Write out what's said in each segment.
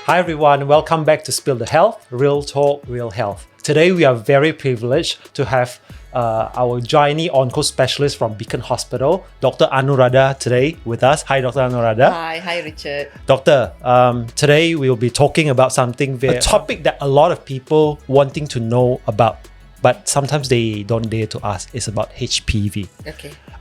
Hi everyone, welcome back to Spill the Health, Real Talk, Real Health. Today we are very privileged to have our Gynaecology-Oncology Specialist from Beacon Hospital, Dr. Anuradha, today with us. Hi Dr. Anuradha. Hi Richard. Doctor, today we will be talking about a topic that a lot of people wanting to know about, but sometimes they don't dare to ask. It's about HPV.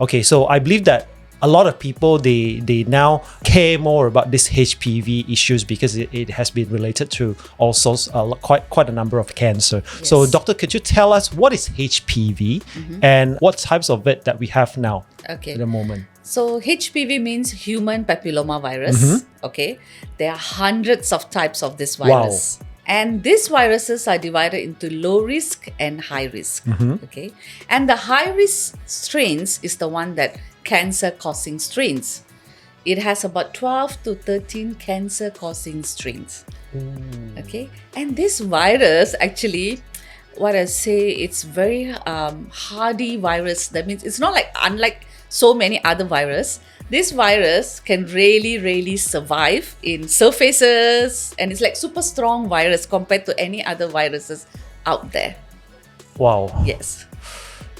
Okay, so I believe that a lot of people, they now care more about this HPV issues because it has been related to also quite a number of cancer. Yes. So doctor, could you tell us what is HPV and what types of it that we have now at the moment? So HPV means human papillomavirus. Okay, there are hundreds of types of this virus. Wow. And these viruses are divided into low risk and high risk. Okay, and the high risk strains is the one that cancer causing strains. It has about 12 to 13 cancer causing strains. Okay, and this virus actually, what I say, it's very hardy virus. That means it's not like unlike so many other viruses. This virus can really survive in surfaces, and it's like super strong virus compared to any other viruses out there. Wow. Yes.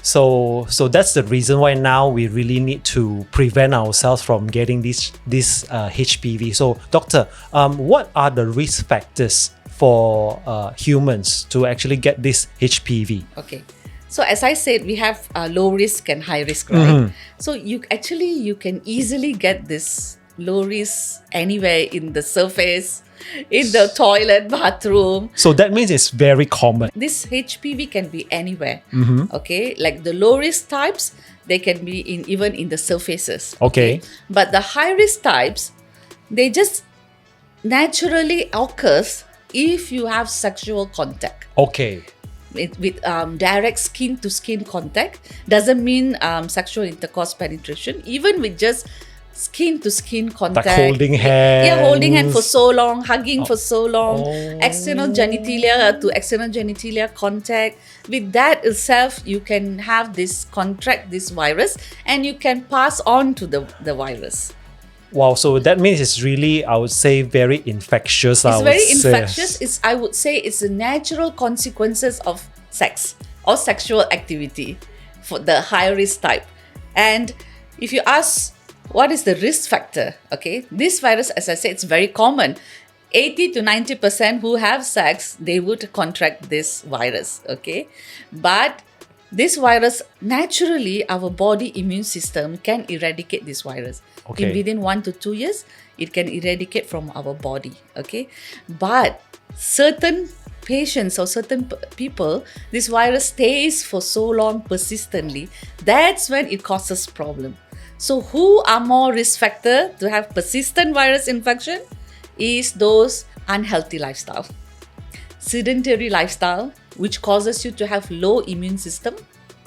So that's the reason why now we really need to prevent ourselves from getting this HPV. So doctor, what are the risk factors for humans to actually get this HPV? Okay. So as I said, we have low risk and high risk, right? So you can easily get this low risk anywhere in the surface, in the toilet, bathroom. So that means it's very common. This HPV can be anywhere. Okay, like the low risk types, they can be even in the surfaces. Okay. But the high risk types, they just naturally occurs if you have sexual contact. Okay. With direct skin to skin contact. Doesn't mean sexual intercourse penetration. Even with just skin to skin contact, like holding hands. Yeah, holding hand for so long, hugging for so long, external genitalia to external genitalia contact. With that itself, you can have contract this virus, and you can pass on to the virus. Wow, so that means it's really, I would say, very infectious. It's very infectious. I would say it's the natural consequences of sex or sexual activity for the high risk type. And if you ask, what is the risk factor? Okay, this virus, as I said, it's very common. 80 to 90% who have sex, they would contract this virus. Okay, but this virus, naturally, our body immune system can eradicate this virus. Okay. Within 1 to 2 years, it can eradicate from our body. Okay, but certain patients or certain people, this virus stays for so long persistently. That's when it causes problem. So who are more risk factor to have persistent virus infection? Is those unhealthy lifestyle, sedentary lifestyle, which causes you to have low immune system.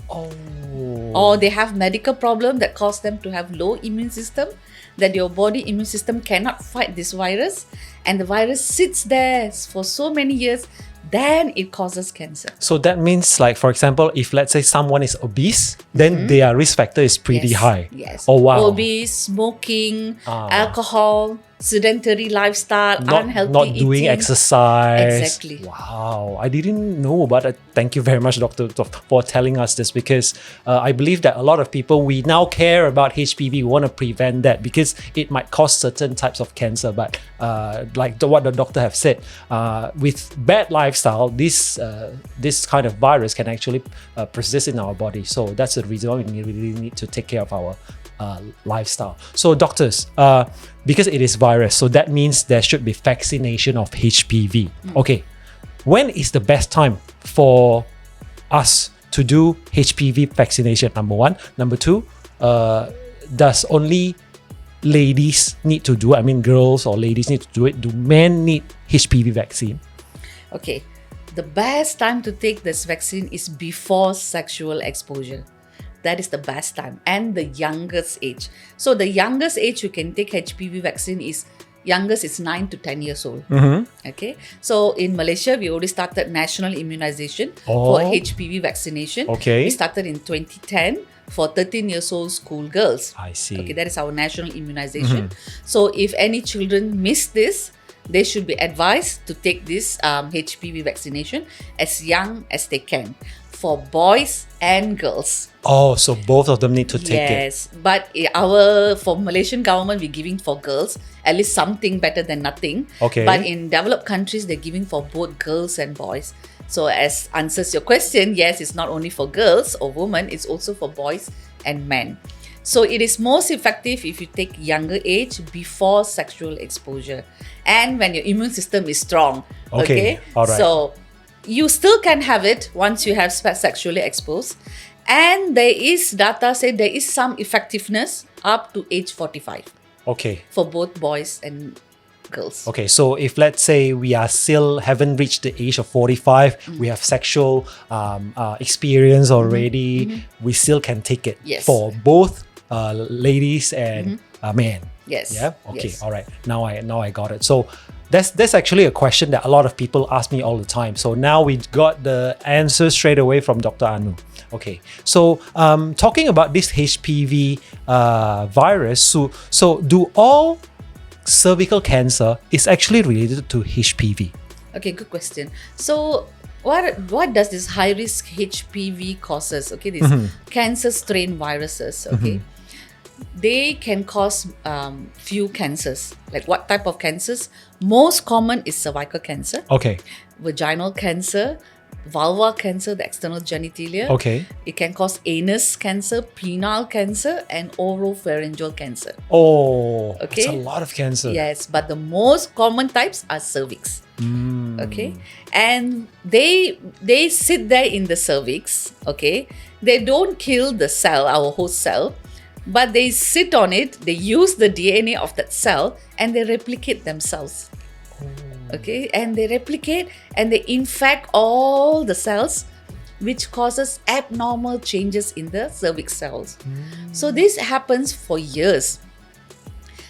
Or they have medical problem that cause them to have low immune system, that your body immune system cannot fight this virus, and the virus sits there for so many years, then it causes cancer. So that means, like, for example, if let's say someone is obese, then their risk factor is pretty high. Yes. Oh wow. Obese, smoking, alcohol, sedentary lifestyle, unhealthy not doing eating. exercise. Exactly. Wow, I didn't know about it. Thank you very much, doctor, for telling us this, because I believe that a lot of people, we now care about HPV. We want to prevent that because it might cause certain types of cancer. But like what the doctor have said, with bad lifestyle, this kind of virus can actually persist in our body. So that's the reason why we really need to take care of our lifestyle. So doctors, because it is virus, so that means there should be vaccination of HPV. Okay, when is the best time for us to do HPV vaccination? Number one. Number two, does only ladies need to do it? I mean, girls or ladies need to do it. Do men need HPV vaccine? Okay, the best time to take this vaccine is before sexual exposure. That is the best time, and the youngest age. So the youngest age you can take HPV vaccine is youngest is 9 to 10 years old. Okay, so in Malaysia we already started national immunization for HPV vaccination. Okay, we started in 2010 for 13 years old school girls. I see. Okay, that is our national immunization. So if any children miss this, they should be advised to take this HPV vaccination as young as they can for boys and girls. Oh, so both of them need to take it. Yes, but for Malaysian government, we're giving for girls at least something better than nothing. Okay. But in developed countries, they're giving for both girls and boys. So as answers your question, yes, it's not only for girls or women, it's also for boys and men. So it is most effective if you take younger age before sexual exposure and when your immune system is strong. Okay, all right. So you still can have it once you have sexually exposed. And there is data say there is some effectiveness up to age 45 Okay. for both boys and girls. Okay, so if let's say we are still haven't reached the age of 45, we have sexual experience already, we still can take it Yes. for both ladies and men. Yes. Yeah. Okay. Yes. All right. Now I got it. So that's actually a question that a lot of people ask me all the time. So now we got the answer straight away from Dr. Anu. Okay. So talking about this HPV virus, so do all cervical cancer is actually related to HPV? Okay, good question. So what does this high risk HPV causes? Okay, these cancer strain viruses. Okay. They can cause few cancers. Like what type of cancers? Most common is cervical cancer, Okay. vaginal cancer, vulvar cancer, the external genitalia. Okay. It can cause anus cancer, penile cancer, and oropharyngeal cancer. Oh, Okay. that's a lot of cancer. Yes, but the most common types are cervix. Okay, and they sit there in the cervix. Okay, they don't kill the cell, our host cell, but they sit on it. They use the DNA of that cell and they replicate themselves. Okay, and they replicate and they infect all the cells, which causes abnormal changes in the cervix cells. So this happens for years.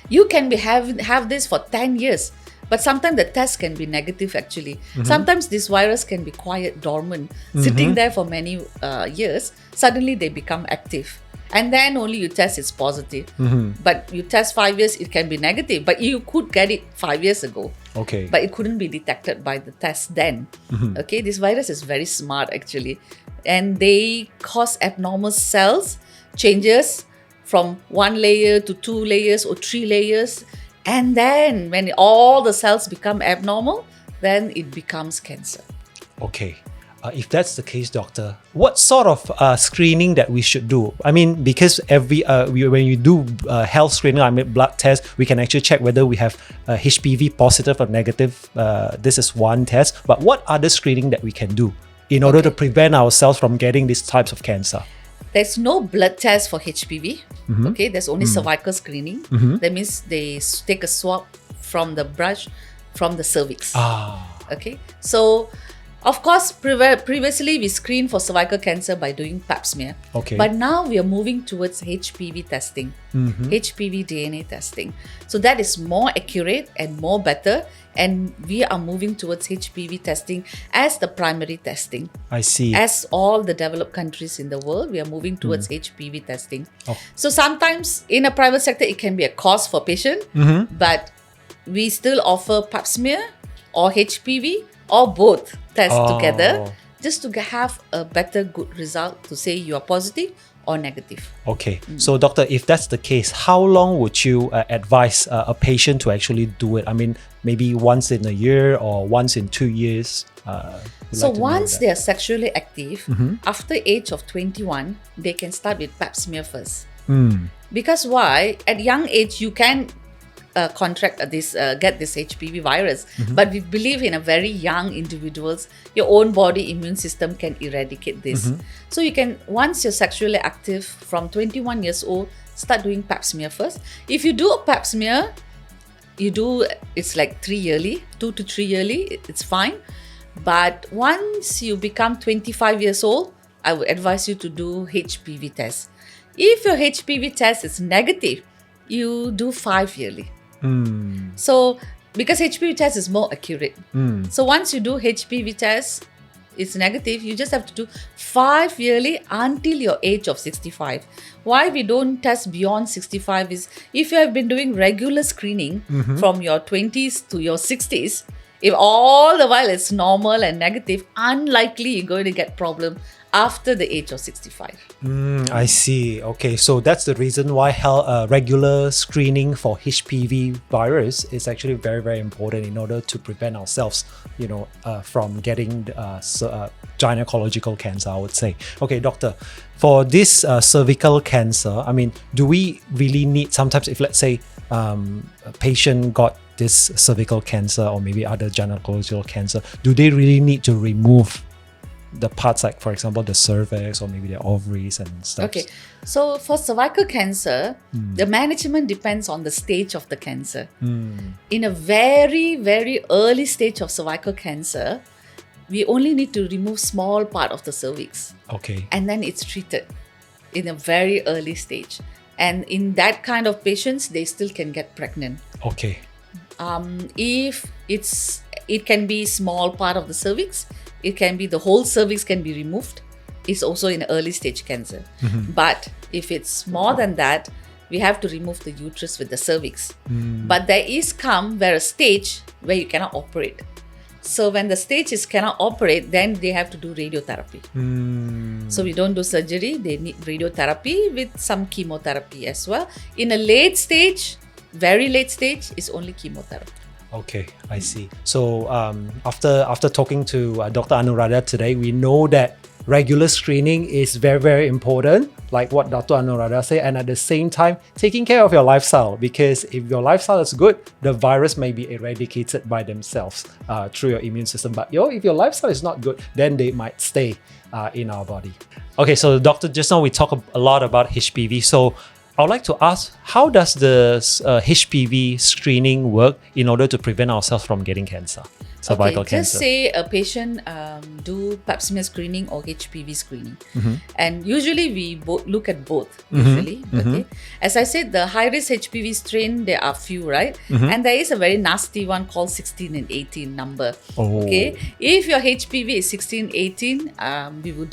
You can have this for 10 years, but sometimes the test can be negative actually. Sometimes this virus can be quiet, dormant, sitting there for many years. Suddenly they become active. And then only you test it's positive. But you test 5 years, it can be negative. But you could get it 5 years ago. Okay. But it couldn't be detected by the test then. Okay, this virus is very smart actually. And they cause abnormal cells changes from 1 layer to 2 layers or 3 layers. And then when all the cells become abnormal, then it becomes cancer. Okay. If that's the case, doctor, what sort of screening that we should do? I mean, because when you do health screening, I mean blood test, we can actually check whether we have HPV positive or negative. This is one test. But what other screening that we can do in order to prevent ourselves from getting these types of cancer? There's no blood test for HPV. Okay, there's only cervical screening. That means they take a swab from the brush from the cervix. Okay, so of course, previously we screened for cervical cancer by doing pap smear. Okay. But now we are moving towards HPV testing, HPV DNA testing. So that is more accurate and more better. And we are moving towards HPV testing as the primary testing. I see. As all the developed countries in the world, we are moving towards HPV testing. Oh. So sometimes in a private sector, it can be a cost for patient, but we still offer pap smear or HPV or both tests together just to have a better good result to say you are positive or negative. Okay. So, doctor, if that's the case, how long would you advise a patient to actually do it? I mean, maybe once in a year or once in 2 years? So once they are sexually active, after age of 21, they can start with pap smear first. Because why? At young age, you can contract get this HPV virus, but we believe in a very young individuals, your own body immune system can eradicate this. So you can, once you're sexually active from 21 years old, start doing pap smear first. If you do a pap smear, it's like 3 yearly, 2 to 3 yearly, it's fine. But once you become 25 years old, I would advise you to do HPV test. If your HPV test is negative, you do 5 yearly. So because HPV test is more accurate. So once you do HPV test, it's negative, you just have to do 5 yearly until your age of 65. Why we don't test beyond 65 is if you have been doing regular screening from your 20s to your 60s, if all the while it's normal and negative, unlikely you're going to get problem after the age of 65. I see. Okay, so that's the reason why regular screening for HPV virus is actually very, very important in order to prevent ourselves, from getting gynecological cancer, I would say. Okay, doctor, for this cervical cancer, I mean, do we really need, sometimes if let's say a patient got this cervical cancer or maybe other gynecological cancer, do they really need to remove the parts like, for example, the cervix or maybe the ovaries and stuff? Okay, so for cervical cancer, the management depends on the stage of the cancer. In a very, very early stage of cervical cancer, we only need to remove small part of the cervix. Okay. And then it's treated in a very early stage. And in that kind of patients, they still can get pregnant. Okay. If it can be small part of the cervix, it can be the whole cervix can be removed. It's also in early stage cancer. But if it's more than that, we have to remove the uterus with the cervix. But there is a stage where you cannot operate. So when the stage is cannot operate, then they have to do radiotherapy. So we don't do surgery. They need radiotherapy with some chemotherapy as well. In a late stage, very late stage, is only chemotherapy. Okay, I see. So after talking to Dr. Anuradha today, we know that regular screening is very, very important, like what Dr. Anuradha said, and at the same time, taking care of your lifestyle, because if your lifestyle is good, the virus may be eradicated by themselves through your immune system. But if your lifestyle is not good, then they might stay in our body. Okay, so doctor, just now we talked a lot about HPV. So I would like to ask, how does the HPV screening work in order to prevent ourselves from getting cancer, cervical cancer? Just say a patient do pap smear screening or HPV screening. And usually we look at both, usually. Okay. As I said, the high-risk HPV strain, there are few, right? And there is a very nasty one called 16 and 18 number. Okay. If your HPV is 16, 18, we would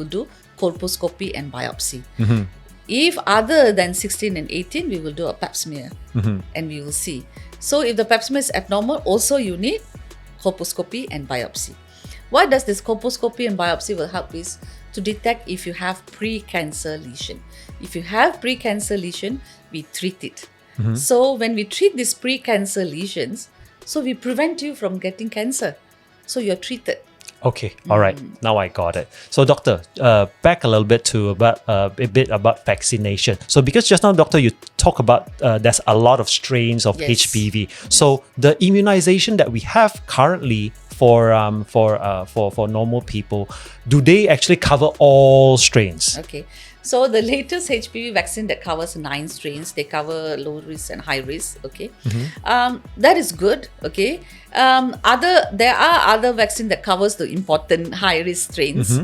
do colposcopy and biopsy. If other than 16 and 18, we will do a pap smear and we will see. So if the pap smear is abnormal, also you need colposcopy and biopsy. What does this colposcopy and biopsy will help is to detect if you have pre-cancer lesion. If you have pre-cancer lesion, we treat it. So when we treat these pre-cancer lesions, so we prevent you from getting cancer. So you're treated. Okay, all right. Now I got it. So, doctor, back a little bit to a bit about vaccination. So, because just now, doctor, you talk about there's a lot of strains of HPV. So, the immunization that we have currently for normal people, do they actually cover all strains? Okay. So the latest HPV vaccine that covers 9 strains, they cover low risk and high risk. Okay, that is good. Okay, there are other vaccine that covers the important high risk strains.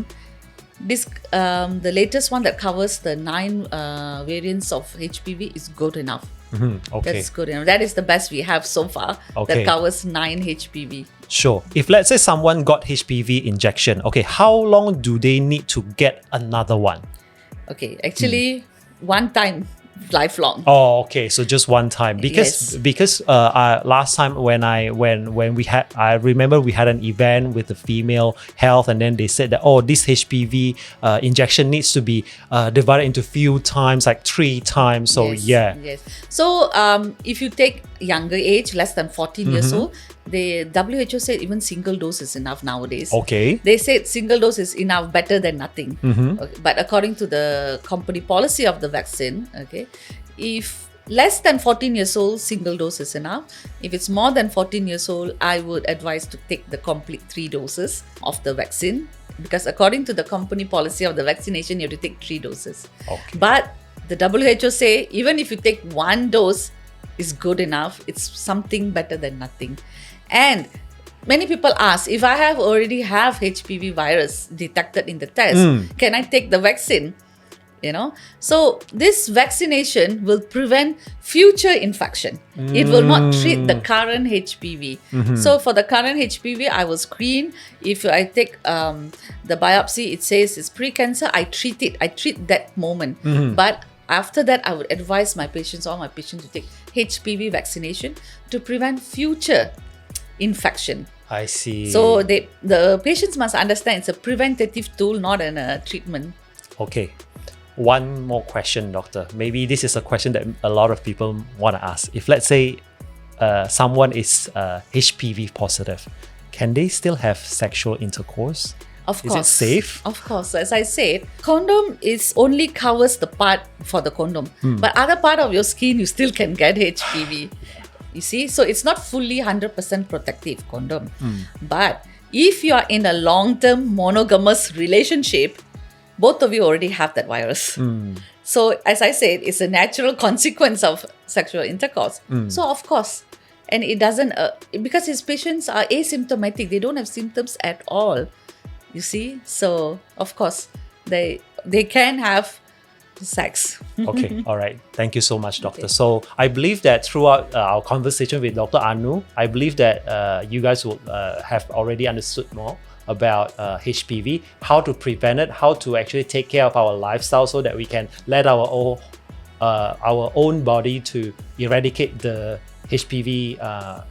This the latest one that covers the 9 variants of HPV is good enough. Okay, that's good enough. That is the best we have so far. That covers 9 HPV. Sure. If let's say someone got HPV injection, okay, how long do they need to get another one? Okay, actually, one time, lifelong. Oh, okay. So just one time, because last time when we had, I remember we had an event with the female health, and then they said that this HPV injection needs to be divided into few times, like 3 times. So yes. So if you take younger age, less than 14 years old, the WHO said even single dose is enough nowadays. Okay. They said single dose is enough, better than nothing. Okay. But according to the company policy of the vaccine, okay, if less than 14 years old, single dose is enough. If it's more than 14 years old, I would advise to take the complete 3 doses of the vaccine, because according to the company policy of the vaccination, you have to take 3 doses. Okay. But the WHO say even if you take 1 dose is good enough. It's something better than nothing. And many people ask, if I already have HPV virus detected in the test, can I take the vaccine? So this vaccination will prevent future infection. It will not treat the current HPV. So for the current HPV, I will screen. If I take the biopsy, it says it's pre-cancer, I treat it. I treat that moment. But after that, I would advise all my patients to take HPV vaccination to prevent future infection. I see. So the patients must understand it's a preventative tool, not a treatment. Okay. One more question, doctor. Maybe this is a question that a lot of people want to ask. If let's say someone is HPV positive, can they still have sexual intercourse? Of course. Is it safe? Of course. As I said, condom is only covers the part for the condom. But other part of your skin, you still can get HPV. You see? So it's not fully 100% protective condom. But if you are in a long-term monogamous relationship, both of you already have that virus. So as I said, it's a natural consequence of sexual intercourse. So of course, and it doesn't, because his patients are asymptomatic, they don't have symptoms at all. You see? So of course, they can have sex. Okay, all right. Thank you so much, doctor. So I believe that throughout our conversation with Dr. Anu, I believe that you guys will have already understood more about HPV, how to prevent it, how to actually take care of our lifestyle so that we can let our own body to eradicate the HPV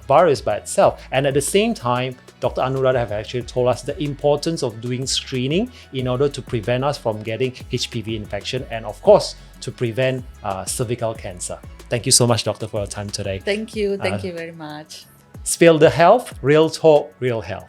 virus by itself. And at the same time, Dr. Anuradha have actually told us the importance of doing screening in order to prevent us from getting HPV infection and of course to prevent cervical cancer. Thank you so much, doctor, for your time today. Thank you. Thank you very much. Spill the health, real talk, real health.